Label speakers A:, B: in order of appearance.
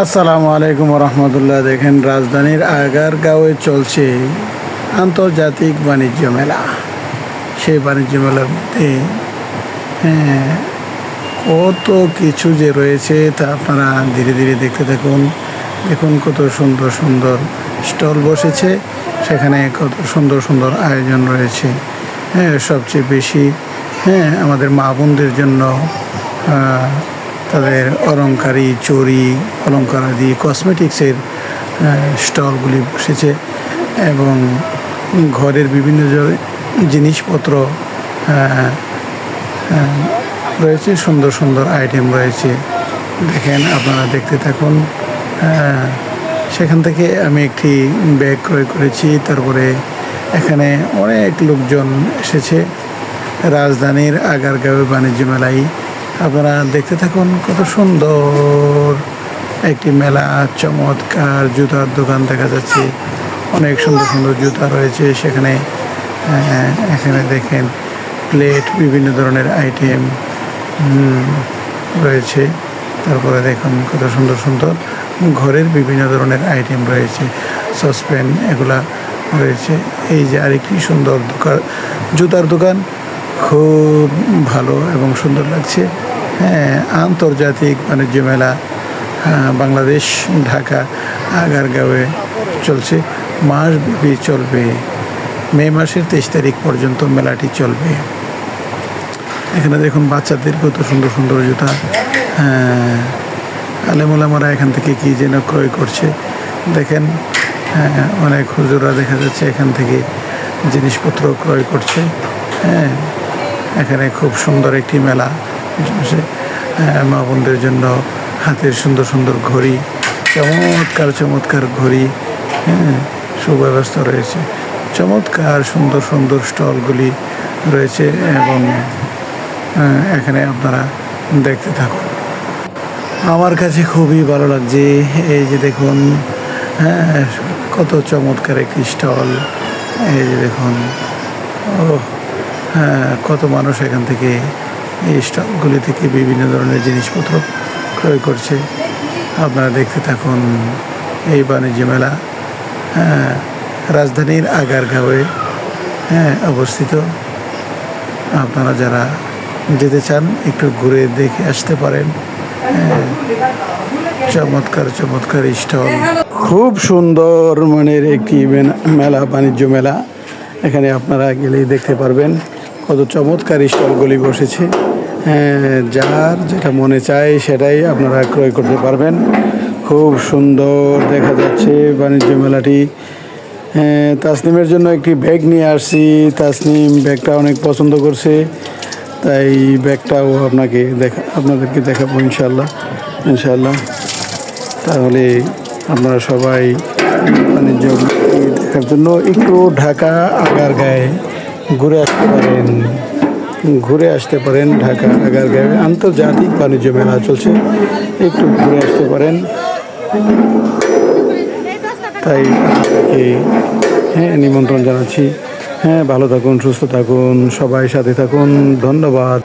A: আসসালামু আলাইকুম রহমতুল্লাহ। দেখেন রাজধানীর আগারগাঁওয়ে চলছে আন্তর্জাতিক বাণিজ্য মেলা। সেই বাণিজ্য মেলার মধ্যে হ্যাঁ কত কিছু যে রয়েছে তা আপনারা ধীরে ধীরে দেখতে থাকুন। দেখুন কত সুন্দর সুন্দর স্টল বসেছে, সেখানে কত সুন্দর সুন্দর আয়োজন রয়েছে। সবচেয়ে বেশি আমাদের মা বোনদের জন্য তাদের অলংকারী চড়ি অলংকারাদি কসমেটিক্সের স্টলগুলি বসেছে এবং ঘরের বিভিন্ন জিনিসপত্র রয়েছে, সুন্দর সুন্দর আইটেম রয়েছে। দেখেন আপনারা দেখতে থাকুন। সেখান থেকে আমি একটি ব্যাগ ক্রয় করেছি। তারপরে এখানে অনেক লোকজন এসেছে রাজধানীর আগারগাঁও বাণিজ্য মেলায়। আপনারা দেখতে থাকুন, কত সুন্দর একটি মেলা। চমৎকার জুতার দোকান দেখা যাচ্ছে, অনেক সুন্দর সুন্দর জুতা রয়েছে সেখানে। এখানে দেখেন প্লেট, বিভিন্ন ধরনের আইটেম রয়েছে। তারপরে দেখুন কত সুন্দর সুন্দর ঘরের বিভিন্ন ধরনের আইটেম রয়েছে, সসপ্যান এগুলা রয়েছে। এই যে আরেকটি সুন্দর দোকান, জুতার দোকান, খুব ভালো এবং সুন্দর লাগছে। আন্তর্জাতিক বাণিজ্য মেলা বাংলাদেশ ঢাকা আগারগাঁওয়ে চলছে, মাসব্যাপী চলবে। মে মাসের 23 তারিখ পর্যন্ত মেলাটি চলবে। এখানে দেখুন বাচ্চাদের কত সুন্দর সুন্দর জুতা। আলেমুলামারা এখান থেকে কি যেন ক্রয় করছে। দেখেন অনেক হুজুরা দেখা যাচ্ছে এখান থেকে জিনিসপত্র ক্রয় করছে। এখানে খুব সুন্দর একটি মেলা চলছে। মা বোনদের জন্য হাতের সুন্দর সুন্দর ঘড়ি, চমৎকার চমৎকার ঘড়ি, সুব্যবস্থা রয়েছে। চমৎকার সুন্দর সুন্দর স্টলগুলি রয়েছে এবং এখানে আপনারা দেখতে থাকুন। আমার কাছে খুবই ভালো লাগছে। এই যে দেখুন কত চমৎকার একটি স্টল। এই যে দেখুন কত মানুষ এখান থেকে এই স্টলগুলি থেকে বিভিন্ন ধরনের জিনিসপত্র ক্রয় করছে। আপনারা দেখতে থাকুন। এই বাণিজ্য মেলা রাজধানীর আগারগাঁওয়ে অবস্থিত। আপনারা যারা যেতে চান একটু ঘুরে দেখে আসতে পারেন। চমৎকার চমৎকার স্টল, খুব সুন্দর মানের একটি মেলা, বাণিজ্য মেলা। এখানে আপনারা গেলেই দেখতে পারবেন কত চমৎকার স্টলগুলি বসেছে। যার যেটা মনে চায় সেটাই আপনারা ক্রয় করতে পারবেন। খুব সুন্দর দেখা যাচ্ছে বাণিজ্য মেলাটি। তাসনিমের জন্য একটি ব্যাগ নিয়ে আসছি। তাসনিম ব্যাগটা অনেক পছন্দ করছে, তাই ব্যাগটাও আপনাদেরকে দেখাবো ইনশাল্লাহ। তাহলে আপনারা সবাই বাণিজ্য দেখার জন্য একটু ঢাকা আগারগাঁয়ে ঘুরে আসতে পারেন। ঢাকা আগারগাঁয়ে আন্তর্জাতিক বাণিজ্য মেলা চলছে, একটু ঘুরে আসতে পারেন। তাই আপনাদেরকে নিমন্ত্রণ জানাচ্ছি। ভালো থাকুন, সুস্থ থাকুন, সবাই সাথে থাকুন। ধন্যবাদ।